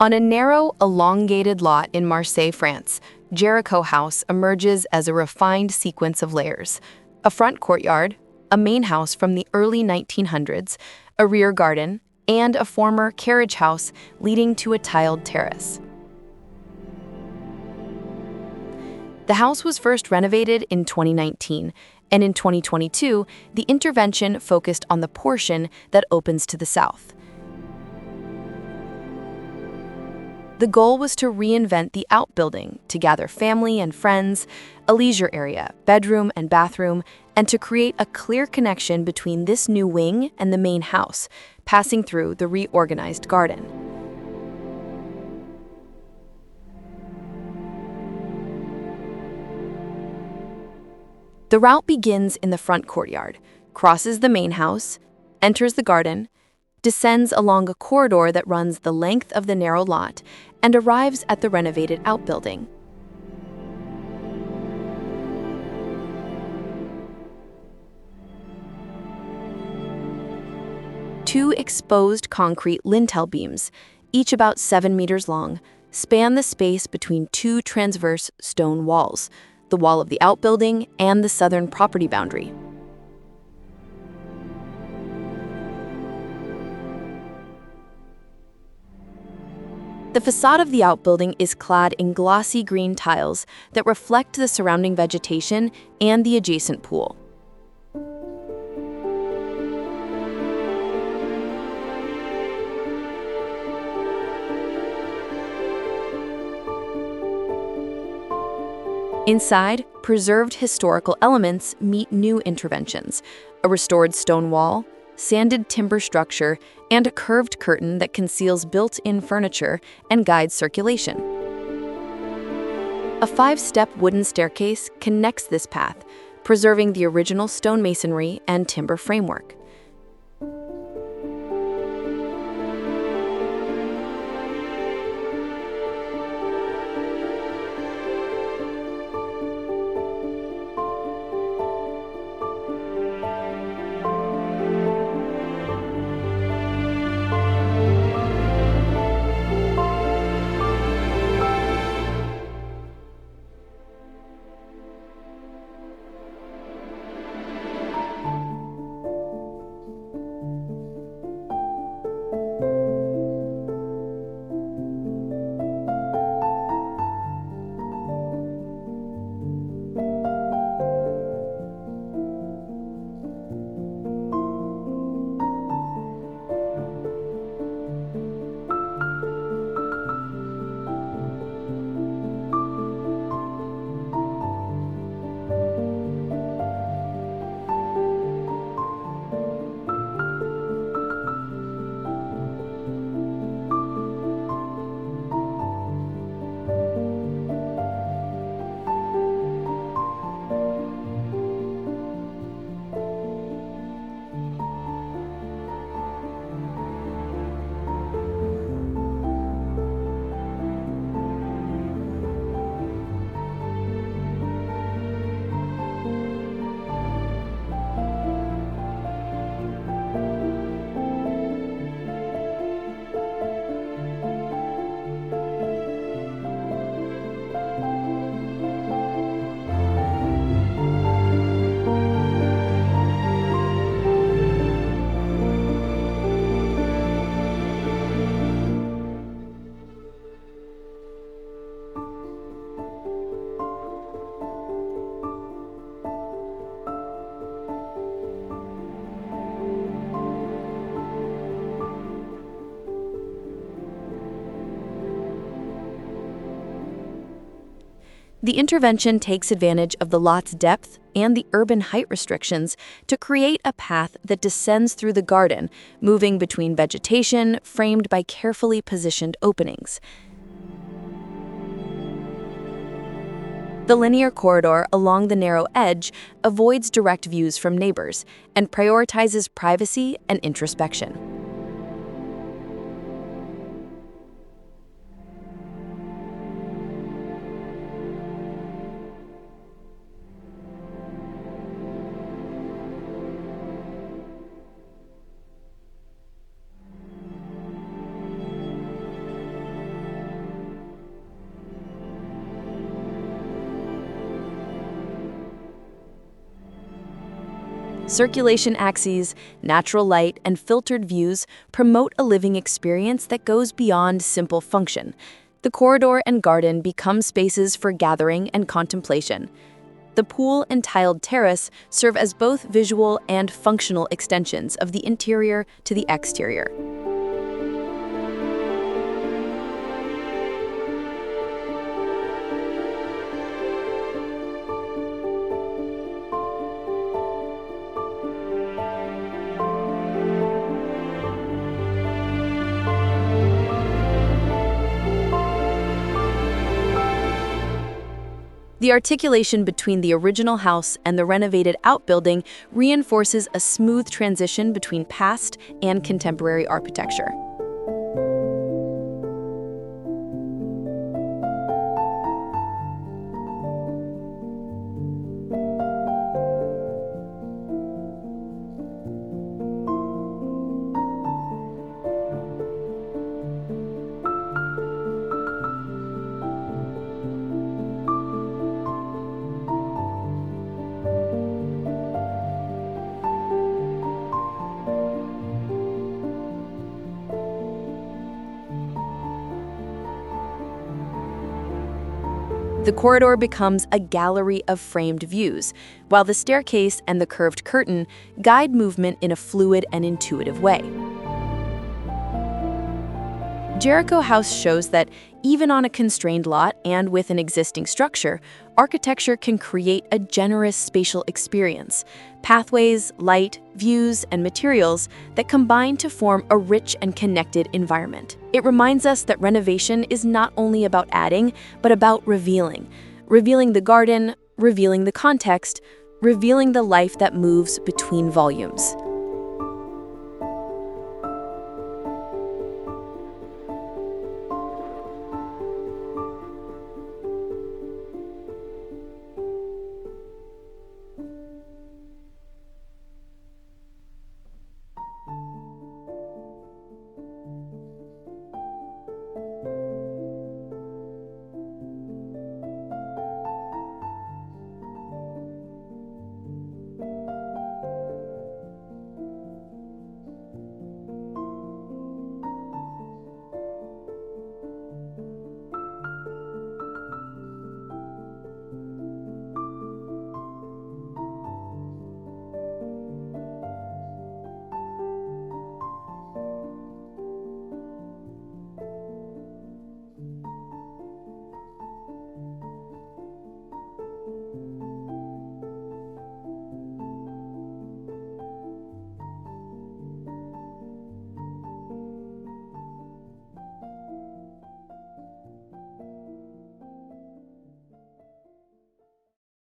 On a narrow, elongated lot in Marseille, France, Jericho House emerges as a refined sequence of layers. A front courtyard, a main house from the early 1900s, a rear garden, and a former carriage house leading to a tiled terrace. The house was first renovated in 2019, and in 2022, the intervention focused on the portion that opens to the south. The goal was to reinvent the outbuilding, to gather family and friends, a leisure area, bedroom and bathroom, and to create a clear connection between this new wing and the main house, passing through the reorganized garden. The route begins in the front courtyard, crosses the main house, enters the garden, descends along a corridor that runs the length of the narrow lot, and arrives at the renovated outbuilding. Two exposed concrete lintel beams, each about 7 meters long, span the space between two transverse stone walls, the wall of the outbuilding and the southern property boundary. The facade of the outbuilding is clad in glossy green tiles that reflect the surrounding vegetation and the adjacent pool. Inside, preserved historical elements meet new interventions: a restored stone wall, sanded timber structure, and a curved curtain that conceals built-in furniture and guides circulation. A 5-step wooden staircase connects this path, preserving the original stonemasonry and timber framework. The intervention takes advantage of the lot's depth and the urban height restrictions to create a path that descends through the garden, moving between vegetation framed by carefully positioned openings. The linear corridor along the narrow edge avoids direct views from neighbors and prioritizes privacy and introspection. Circulation axes, natural light, and filtered views promote a living experience that goes beyond simple function. The corridor and garden become spaces for gathering and contemplation. The pool and tiled terrace serve as both visual and functional extensions of the interior to the exterior. The articulation between the original house and the renovated outbuilding reinforces a smooth transition between past and contemporary architecture. The corridor becomes a gallery of framed views, while the staircase and the curved curtain guide movement in a fluid and intuitive way. Jericho House shows that even on a constrained lot and with an existing structure, architecture can create a generous spatial experience, pathways, light, views, and materials that combine to form a rich and connected environment. It reminds us that renovation is not only about adding, but about revealing the garden, revealing the context, revealing the life that moves between volumes.